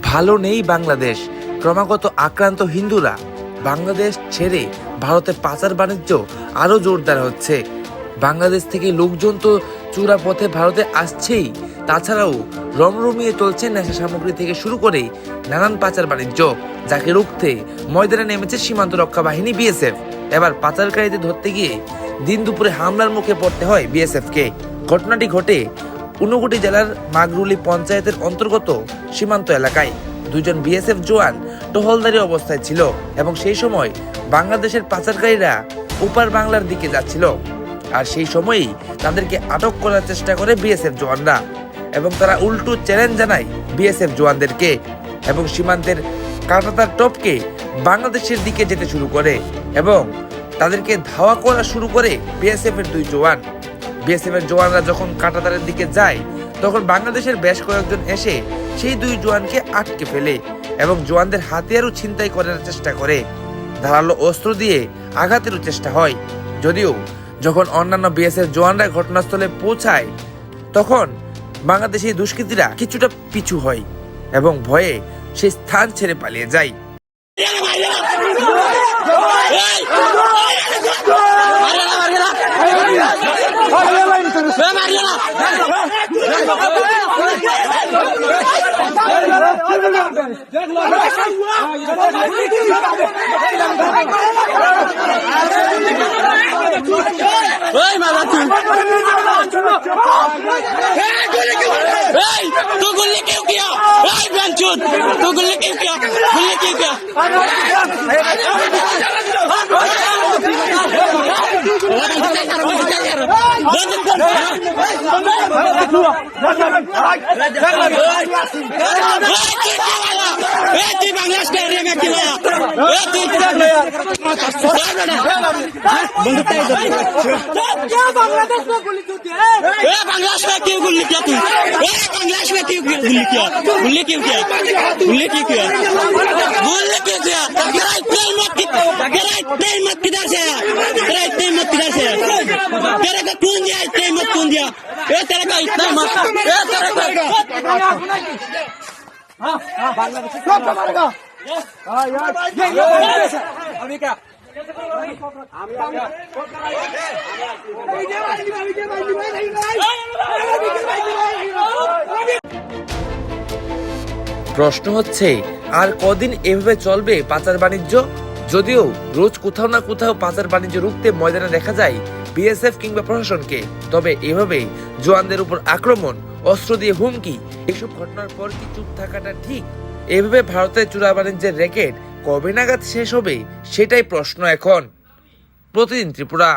ভালো নেই বাংলাদেশ। ক্রমাগত আক্রান্ত হিন্দুরা বাংলাদেশ ছেড়ে ভারতে পাচার বাণিজ্য আরো জোরদার হচ্ছে। বাংলাদেশ থেকে লোকজন তো চূড়া পথে ভারতে আসছেই, তাছাড়াও রমরমিয়ে চলছে নেশা সামগ্রী থেকে শুরু করে নানান পাচার বাণিজ্য, যাকে রুখতে ময়দানে নেমেছে সীমান্ত রক্ষা বাহিনী বিএসএফ। এবার পাচারকারীদের ধরতে গিয়ে দিন দুপুরে হামলার মুখে পড়তে হয় বিএসএফকে। ঘটনাটি ঘটে ঊনকোটি জেলার মাগরুলি পঞ্চায়েতের অন্তর্গত সীমান্ত এলাকায়। দুজন বিএসএফ জওয়ান টহলদারি অবস্থায় ছিল এবং সেই সময় বাংলাদেশের পাচারকারীরা ওপার বাংলার দিকে যাচ্ছিল। আর সেই সময়ই তাদেরকে আটক করার চেষ্টা করে বিএসএফ জওয়ানরা, এবং তারা উল্টো চ্যালেঞ্জ জানায় বিএসএফ জওয়ানদেরকে এবং সীমান্তের কাঁটাতার টপকে বাংলাদেশের দিকে যেতে শুরু করে এবং তাদেরকে ধাওয়া করা শুরু করে বিএসএফ এর দুই জওয়ান। বিএসএফ এর জওয়ানরা যখন কাঁটাতারের দিকে যায় তখন বাংলাদেশের বেশ কয়েকজন এসে সেই দুই জওয়ানকে আটকে ফেলে এবং জওয়ানদের হাতিয়ারও ছিনতাই করার চেষ্টা করে। ধারালো অস্ত্র দিয়ে আঘাতেরও চেষ্টা হয়। যদিও যখন অন্যান্য বিএসএফ জওয়ানরা ঘটনাস্থলে পৌঁছায় তখন বাংলাদেশি দুষ্কৃতীরা কিছুটা পিছু হয় এবং ভয়ে সেই স্থান ছেড়ে পালিয়ে যায়। तो गुल्ली क्यों किया? तो गुल्ली क्यों किया? गुल्ली क्यों किया? बांग्लादेश के एरिया में क्यों आया? बांग्लादेश में गुल्ली क्यों किया? बांग्लादेश में क्यों गुल्ली किया तू? बांग्लादेश में क्यों गुल्ली किया? गुल्ली क्यों किया? गुल्ली क्यों किया? गुल्ली क्यों किया? तेरा इतना हिम्मत किधर से आया? तेरा इतना हिम्मत किधर से आया? तेरे को कौन दिया? इतना हिम्मत कौन दिया? तेरे का इतना हिम्मत? तेरे को अभी क्या প্রশ্ন হচ্ছে, আর কদিন এভাবে চলবে পাচার বাণিজ্য? যদিও রোজ কোথাও না কোথাও পাচার বাণিজ্য রুখতে ময়দানে দেখা যায় বিএসএফ কিংবা প্রশাসনকে, তবে এভাবে জওয়ানদের উপর আক্রমণ, অস্ত্র দিয়ে হুমকি, এসব ঘটনার পর কি চুপ থাকাটা ঠিক? এভাবে ভারতের চোরা বাণিজ্যের র্যাকেট কবে নাগাদ শেষ হবে সেটাই প্রশ্ন এখন। প্রতিদিন ত্রিপুরা।